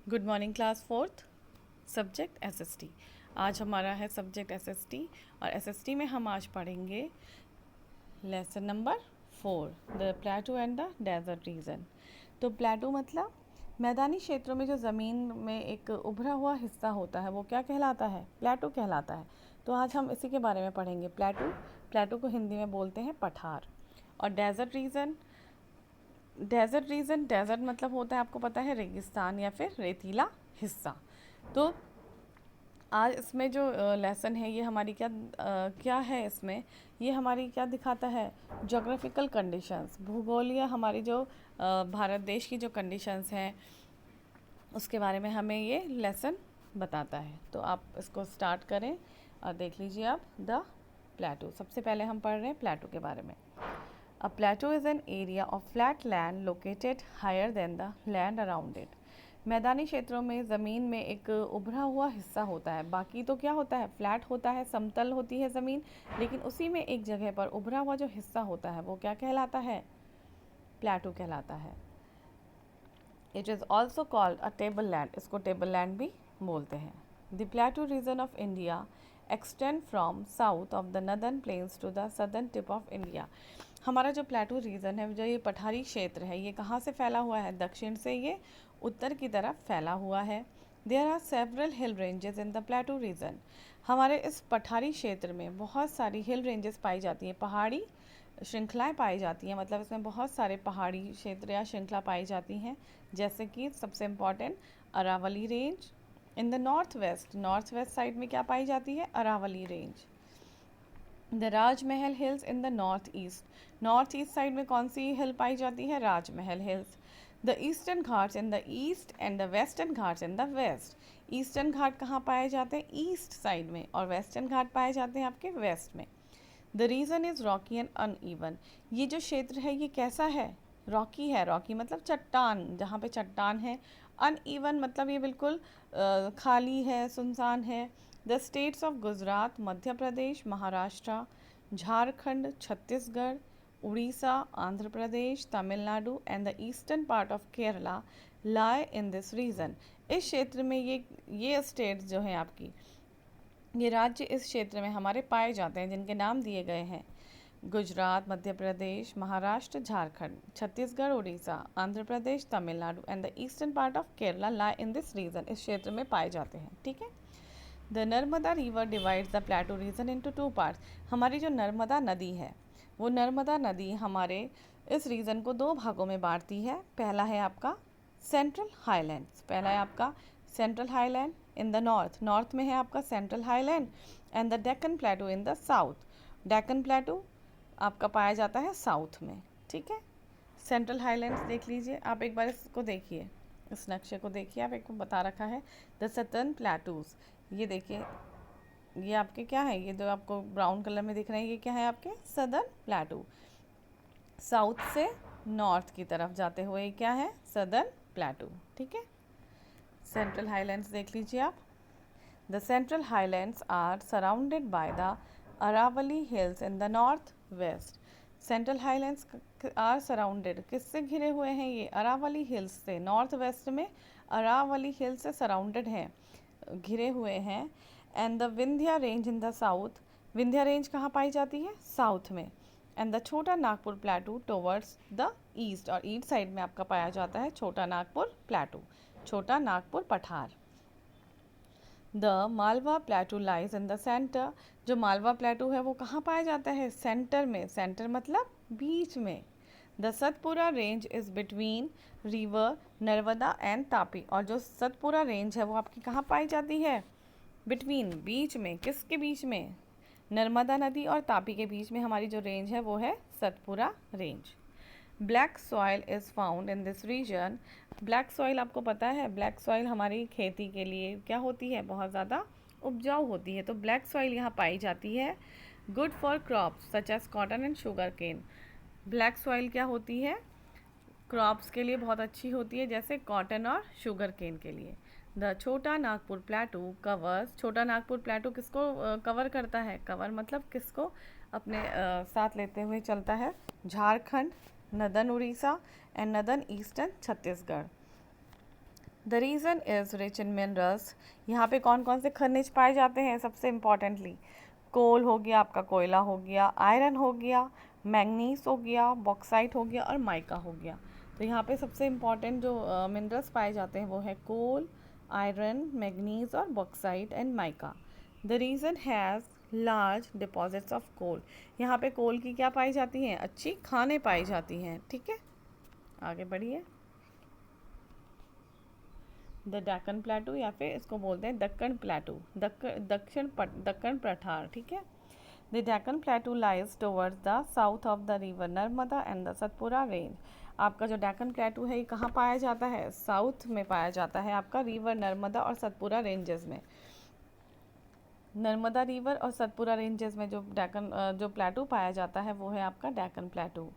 Good morning class fourth. Subject SST. आज हमारा है सब्जेक्ट एसएसटी और एसएसटी में हम आज पढ़ेंगे lesson number 4, the plateau and the desert region. तो प्लेटू मतलब मैदानी क्षेत्रों में जो ज़मीन में एक उभरा हुआ हिस्सा होता है वो क्या कहलाता है? प्लेटू कहलाता है। तो आज हम इसी के बारे में पढ़ेंगे। प्लेटू प्लेटू को हिंदी में बोलते हैं पठार। और डेजर्ट रीजन, डेजर्ट मतलब होता है, आपको पता है, रेगिस्तान या फिर रेतीला हिस्सा। तो आज इसमें जो लेसन है ये हमारी क्या है इसमें, ये हमारी क्या दिखाता है? ज्योग्राफिकल कंडीशंस, भूगोलीय हमारी जो भारत देश की जो कंडीशंस हैं उसके बारे में हमें ये लेसन बताता है। तो आप इसको स्टार्ट करें और देख लीजिए आप द प्लेटू। सबसे पहले हम पढ़ रहे हैं प्लेटू के बारे में। A plateau is an area of flat land located higher than the land around it. मैदानी क्षेत्रों में ज़मीन में एक उभरा हुआ हिस्सा होता है। बाकी तो क्या होता है? फ्लैट होता है, समतल होती है ज़मीन, लेकिन उसी में एक जगह पर उभरा हुआ जो हिस्सा होता है वो क्या कहलाता है? प्लेटू कहलाता है। It is also called a table land, इसको टेबल लैंड भी बोलते हैं। The plateau region of India extend from south of the northern plains to the southern tip of India. हमारा जो प्लेटू रीजन है, जो ये पठारी क्षेत्र है, ये कहाँ से फैला हुआ है? दक्षिण से ये उत्तर की तरफ फैला हुआ है। There are several hill ranges in the plateau region. हमारे इस पठारी क्षेत्र में बहुत सारी हिल रेंजेस पाई जाती हैं, पहाड़ी श्रृंखलाएं पाई जाती हैं। मतलब इसमें बहुत सारे पहाड़ी क्षेत्र या श्रृंखला पाई जाती हैं, जैसे कि सबसे important Aravalli range. In the north west side में क्या पाई जाती है? Aravalli range. The Rajmahal hills in the north east side में कौन सी हिल पाई जाती है? Rajmahal hills. The Eastern Ghats in the east and the Western Ghats in the west. Eastern Ghat कहाँ पाए जाते हैं? ईस्ट साइड में, और वेस्टर्न घाट पाए जाते हैं आपके वेस्ट में। The region is rocky and uneven. ये जो क्षेत्र है ये कैसा है? रॉकी है। रॉकी मतलब चट्टान, जहाँ पे चट्टान है। अनइवन मतलब ये बिल्कुल खाली है, सुनसान है। The states of Gujarat, Madhya Pradesh, Maharashtra, Jharkhand, Chhattisgarh, Orissa, Andhra Pradesh, Tamil Nadu and the eastern part of Kerala lie in this region. इस क्षेत्र में ये स्टेट्स जो हैं आपकी, ये राज्य इस क्षेत्र में हमारे पाए जाते हैं, जिनके नाम दिए गए हैं Gujarat, Madhya Pradesh, Maharashtra, Jharkhand, Chhattisgarh, Orissa, Andhra Pradesh, Tamil Nadu and the eastern part of Kerala lie in this region. इस क्षेत्र में पाए जाते हैं। ठीक है। The Narmada river divides the plateau region into 2 parts. हमारी जो नर्मदा नदी है, वो नर्मदा नदी हमारे इस रीजन को 2 भागों में बांटती है। पहला है आपका सेंट्रल हाईलैंड्स, पहला है आपका central highland in the north में है आपका central highland, and the Deccan प्लेटू in the south. Deccan प्लेटू आपका पाया जाता है साउथ में। ठीक है। सेंट्रल हाईलैंड्स देख लीजिए आप एक बार, इसको देखिए, इस नक्शे को देखिए आप, एक को बता रखा है द सदर्न प्लेटूज। ये देखिए, ये आपके क्या है? ये जो आपको ब्राउन कलर में दिख रहे हैं, ये क्या है? आपके सदर्न प्लेटू। साउथ से नॉर्थ की तरफ जाते हुए क्या है? Southern plateau. ठीक है। सेंट्रल हाईलैंड्स देख लीजिए आप। The central highlands are surrounded by the Aravalli hills in the north west. Central highlands are surrounded, किससे घिरे हुए हैं ये? अरावली हिल्स से। नॉर्थ वेस्ट में अरावली हिल्स से सराउंडेड हैं, घिरे हुए हैं। And the Vindhya range in the south. Vindhya range कहाँ पाई जाती है? साउथ में। एंड द छोटा नागपुर प्लेटू टुवर्ड्स द ईस्ट, और ईस्ट साइड में आपका पाया जाता है छोटा नागपुर प्लेटू, छोटा नागपुर पठार। The Malwa प्लेटू lies in the centre. जो मालवा प्लेटू है वो कहाँ पाया जाता है? सेंटर में। सेंटर मतलब बीच में। The Satpura range is between river Narmada and Tapi. और जो सतपुरा रेंज है वो आपकी कहाँ पाई जाती है? बिटवीन, बीच में। किसके बीच में? नर्मदा नदी और तापी के बीच में हमारी जो रेंज है वो है Satpura range. Black soil is found in this region. Black soil आपको पता है, ब्लैक सॉइल हमारी खेती के लिए क्या होती है? बहुत ज़्यादा उपजाऊ होती है। तो ब्लैक सॉइल यहाँ पाई जाती है। Good for crops such as cotton and sugar cane. Black soil क्या होती है? क्रॉप्स के लिए बहुत अच्छी होती है, जैसे कॉटन और शुगर केन के लिए। द छोटा नागपुर प्लेटू कवर्स। छोटा नागपुर प्लेटू किसको कवर करता है? कवर मतलब किसको अपने साथ लेते हुए चलता है? Jharkhand, northern Orissa and northern eastern Chhattisgarh. The reason is rich in minerals. यहाँ पे कौन कौन से खनिज पाए जाते हैं? सबसे इम्पॉर्टेंटली कोल हो गया, आपका कोयला हो गया, आयरन हो गया, मैंगनीज हो गया, बॉक्साइट हो गया और माइका हो गया। तो यहाँ पे सबसे इम्पॉर्टेंट जो मिनरल्स पाए जाते हैं वो है कोल, आयरन, मैंगनीज और bauxite and mica. The region has large deposits of coal. यहाँ पे कोल की क्या पाई जाती हैं? अच्छी खानें पाई जाती हैं। ठीक है, आगे बढ़िए। द डेक्कन प्लेटू या फिर इसको बोलते हैं दक्कन प्लेटू, दक्कन पठार। ठीक है। The Deccan प्लेटू lies towards the south of the river Narmada and the Satpura range. आपका जो डेक्कन प्लेटू है ये कहाँ पाया जाता है? साउथ में पाया जाता है, आपका रिवर नर्मदा और सतपुरा रेंजेस में। नर्मदा रिवर और सतपुरा रेंजेस में जो डेक्कन जो प्लेटू पाया जाता है वो है आपका Deccan plateau.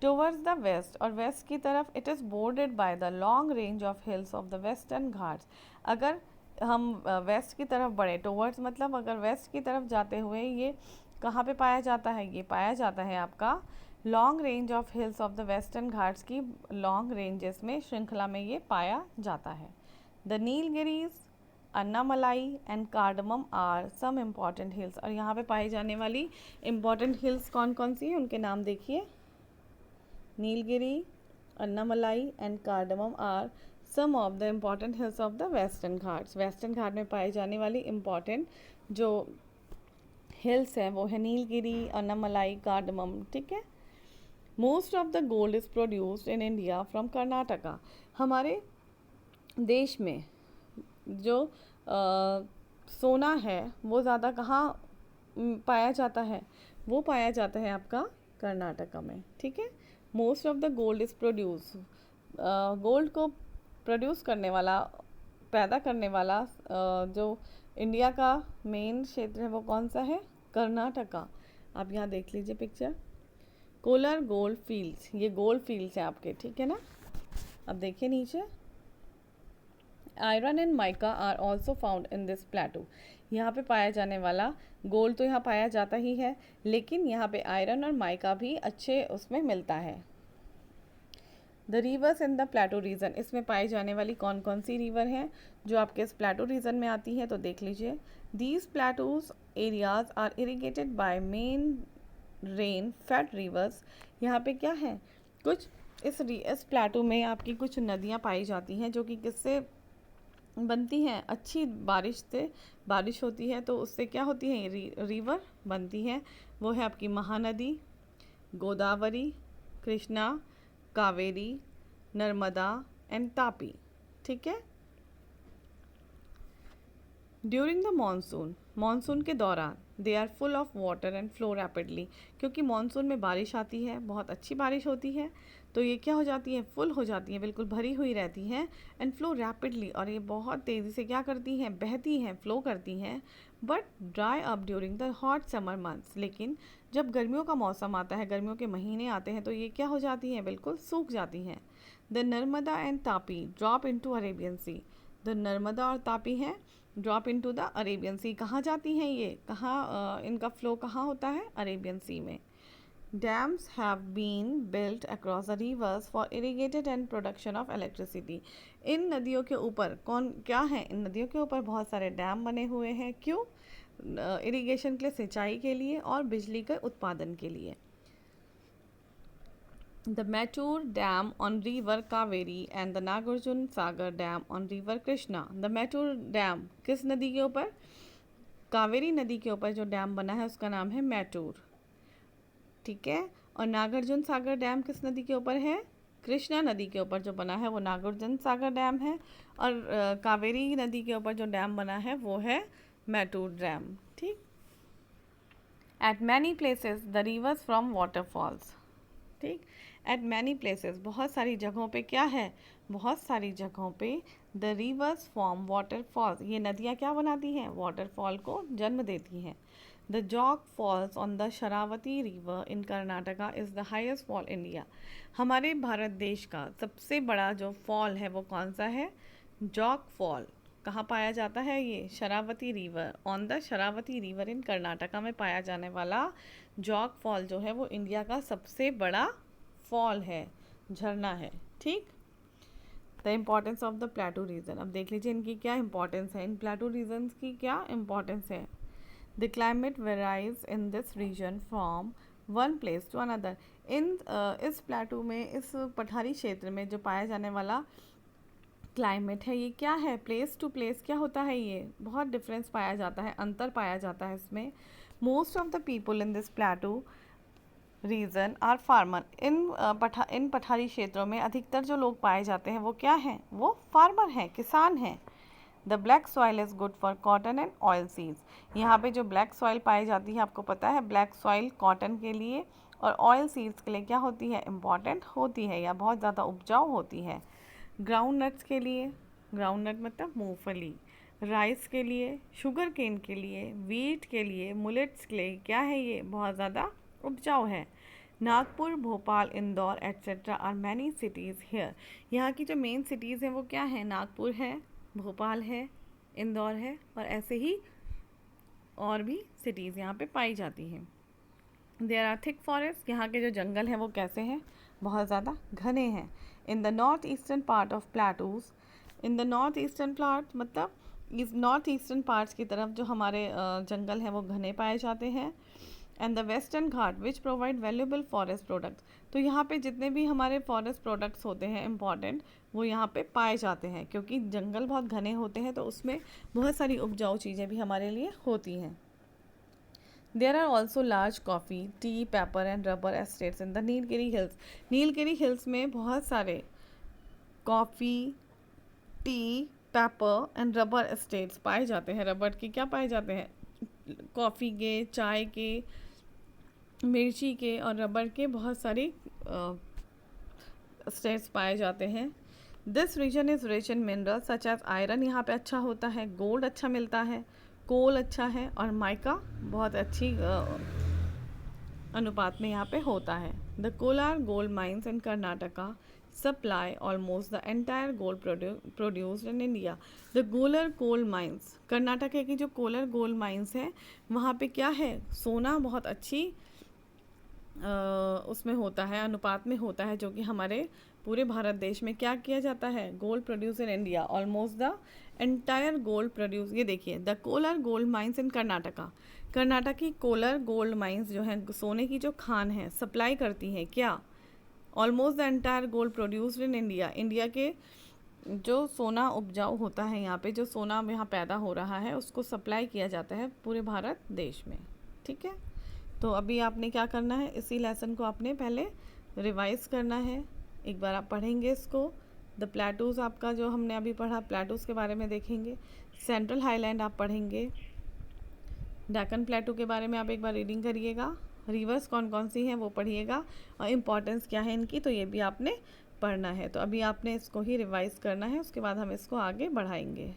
Towards the west, और वेस्ट की तरफ it is bordered by the long range of hills of the Western Ghats. अगर हम वेस्ट की तरफ बढ़े, टुवर्ड्स मतलब अगर वेस्ट की तरफ जाते हुए ये कहाँ पे पाया जाता है? ये पाया जाता है आपका long range of hills of the Western Ghats की लॉन्ग रेंजेस में, श्रृंखला में ये पाया जाता है। The Nilgiris, Anamalai and cardamom are some important hills. और यहाँ पे पाई जाने वाली इम्पॉर्टेंट हिल्स कौन कौन सी हैं उनके नाम देखिए। Nilgiri, Annamalai and cardamom are some of the important hills of the Western Ghats. Western Ghat में पाई जाने वाली इम्पॉर्टेंट जो हिल्स हैं वो है नीलगिरी, अन्नामलाई, कार्डमम। ठीक है। Most of the gold is produced in India from Karnataka. हमारे देश में जो सोना है वो ज़्यादा कहाँ पाया जाता है? वो पाया जाता है आपका कर्नाटका में। ठीक है। Most of the gold is produce, gold को प्रोड्यूस करने वाला, पैदा करने वाला जो इंडिया का मेन क्षेत्र है वो कौन सा है? कर्नाटका। आप यहाँ देख लीजिए पिक्चर, कोलर गोल्ड फील्ड्स, ये गोल्ड फील्ड्स हैं आपके। ठीक है ना। अब देखिए नीचे, iron and mica are also found in this plateau. यहाँ पे पाया जाने वाला गोल्ड तो यहाँ पाया जाता ही है, लेकिन यहाँ पे आयरन और माइका भी अच्छे उसमें मिलता है। The rivers in the plateau region, इसमें पाई जाने वाली कौन कौन सी रिवर हैं जो आपके इस प्लेटू रीजन में आती हैं? तो देख लीजिए, these plateaus areas are irrigated by main rain fed rivers. यहाँ पे क्या है? कुछ इस प्लेटू में आपकी कुछ नदियाँ पाई जाती हैं जो कि किससे बनती हैं? अच्छी बारिश से, बारिश होती है तो उससे क्या होती है? रिवर बनती हैं। वो है आपकी महानदी, गोदावरी, कृष्णा, कावेरी, नर्मदा एंड तापी। ठीक है। ड्यूरिंग द मानसून, मानसून के दौरान they are full of water and flow rapidly. क्योंकि मानसून में बारिश आती है, बहुत अच्छी बारिश होती है, तो ये क्या हो जाती है? फुल हो जाती है, बिल्कुल भरी हुई रहती हैं। एंड फ्लो रैपिडली, और ये बहुत तेज़ी से क्या करती हैं? बहती हैं, फ्लो करती हैं। But dry up during the hot summer months, लेकिन जब गर्मियों का मौसम आता है, गर्मियों के महीने आते हैं, तो ये क्या हो जाती हैं? बिल्कुल सूख जाती हैं। The Narmada and Tapi drop into Arabian Sea. The Narmada और तापी हैं drop into the Arabian Sea. कहाँ जाती हैं ये? कहाँ इनका फ्लो कहाँ होता है? अरेबियन सी में। Dams have been built across the rivers for irrigated and production of electricity. इन नदियों के ऊपर कौन क्या है? इन नदियों के ऊपर बहुत सारे डैम बने हुए हैं। क्यों? इरिगेशन के लिए, सिंचाई के लिए और बिजली के उत्पादन के लिए। The Matur Dam on River Kaveri and the Nagarjun Sagar Dam on River Krishna. The Matur Dam किस नदी के ऊपर? कावेरी नदी के ऊपर जो डैम बना है उसका नाम है मैटूर। ठीक है। और नागार्जुन सागर डैम किस नदी के ऊपर है? कृष्णा नदी के ऊपर जो बना है वो नागार्जुन सागर डैम है। और कावेरी नदी के ऊपर जो डैम बना है वो है मैटूर डैम। ठीक। Eight many places the reverse from waterfalls. ठीक। एट मैनी प्लेसेस, बहुत सारी जगहों पे क्या है? बहुत सारी जगहों पे द रिवर्स फॉर्म वाटरफॉल्स, ये नदियाँ क्या बनाती हैं? वाटरफॉल को जन्म देती हैं। The jog falls on the Sharavati river in Karnataka is the highest fall India. हमारे भारत देश का सबसे बड़ा जो फॉल है वो कौन सा है? Jog fall. कहाँ पाया जाता है ये? Sharavati river, on the Sharavati river in Karnataka में पाया जाने वाला जॉग फॉल जो है वो इंडिया का सबसे बड़ा फॉल है, झरना है। ठीक। The importance of the plateau region. अब देख लीजिए इनकी क्या इंपॉर्टेंस है, इन प्लेटू रीजन की क्या इंपॉर्टेंस है। The climate varies in this region from one place to another. इस प्लेटू में, इस पठारी क्षेत्र में जो पाया जाने वाला क्लाइमेट है ये क्या है, प्लेस टू प्लेस क्या होता है, ये बहुत डिफरेंस पाया जाता है, अंतर पाया जाता है इसमें। Most of the people in this plateau region are farmer. इन पठारी क्षेत्रों में अधिकतर जो लोग पाए जाते हैं वो क्या हैं, वो फार्मर हैं, किसान हैं। The black soil is good for cotton and oil seeds. यहाँ पे जो ब्लैक सॉइल पाई जाती है, आपको पता है ब्लैक सॉइल कॉटन के लिए और ऑयल सीड्स के लिए क्या होती है, इम्पॉर्टेंट होती है या बहुत ज़्यादा उपजाऊ होती है। ग्राउंड नट्स के लिए, ग्राउंड नट मतलब मूंगफली, राइस के लिए, शुगर केन के लिए, वीट के लिए, मुलेट्स के लिए क्या है, ये बहुत ज़्यादा उपजाऊ है। Nagpur, Bhopal, Indore etcetera are many cities here. यहाँ की जो मेन सिटीज़ हैं वो क्या है, नागपुर है, भोपाल है, इंदौर है और ऐसे ही और भी सिटीज़ यहाँ पे पाई जाती हैं। There are thick forest. यहाँ के जो जंगल हैं वो कैसे हैं, बहुत ज़्यादा घने हैं। इन the north eastern part of plateaus, in the north eastern part मतलब इस नॉर्थ ईस्टर्न पार्ट्स की तरफ जो हमारे जंगल हैं वो घने पाए जाते हैं। And the western Ghat which provide valuable forest products. तो यहाँ पे जितने भी हमारे फॉरेस्ट प्रोडक्ट्स होते हैं इम्पॉर्टेंट, वो यहाँ पे पाए जाते हैं, क्योंकि जंगल बहुत घने होते हैं तो उसमें बहुत सारी उपजाऊ चीज़ें भी हमारे लिए होती हैं। There are also large coffee, tea, pepper and rubber estates in the Nilgiri hills. Nilgiri hills में बहुत सारे coffee, tea, pepper and rubber estates पाए जाते हैं। रबर के क्या पाए जाते हैं, कॉफ़ी के, चाय के, मिर्ची के और रबर के बहुत सारी स्टेट्स पाए जाते हैं। This region is rich in mineral such as iron. यहाँ पे अच्छा होता है, गोल्ड अच्छा मिलता है, कोल अच्छा है और माइका बहुत अच्छी अनुपात में यहाँ पे होता है। The Kolar gold mines in Karnataka supply almost the entire gold produced in India. The Kolar gold mines, Karnataka की जो कोलर गोल्ड माइंस है वहाँ पे क्या है, सोना बहुत अच्छी उसमें होता है, अनुपात में होता है, जो कि हमारे पूरे भारत देश में क्या किया जाता है, gold produce in India, almost the entire gold produce. ये देखिए the Kolar gold mines in Karnataka. Karnataka की कोलर गोल्ड माइंस जो है सोने की जो खान है सप्लाई करती है क्या, almost the entire gold produced in India. India के जो सोना उपजाऊ होता है, यहाँ पे जो सोना यहाँ पैदा हो रहा है उसको सप्लाई किया जाता है पूरे भारत देश में। ठीक है, तो अभी आपने क्या करना है, इसी लेसन को आपने पहले रिवाइज करना है, एक बार आप पढ़ेंगे इसको। द प्लेटूज़ आपका जो हमने अभी पढ़ा, प्लेटूज़ के बारे में देखेंगे। सेंट्रल हाईलैंड आप पढ़ेंगे। डेक्कन प्लेटू के बारे में आप एक बार रीडिंग करिएगा। रिवर्स कौन कौन सी हैं वो पढ़िएगा और इम्पॉर्टेंस क्या है इनकी, तो ये भी आपने पढ़ना है। तो अभी आपने इसको ही रिवाइज करना है, उसके बाद हम इसको आगे बढ़ाएंगे।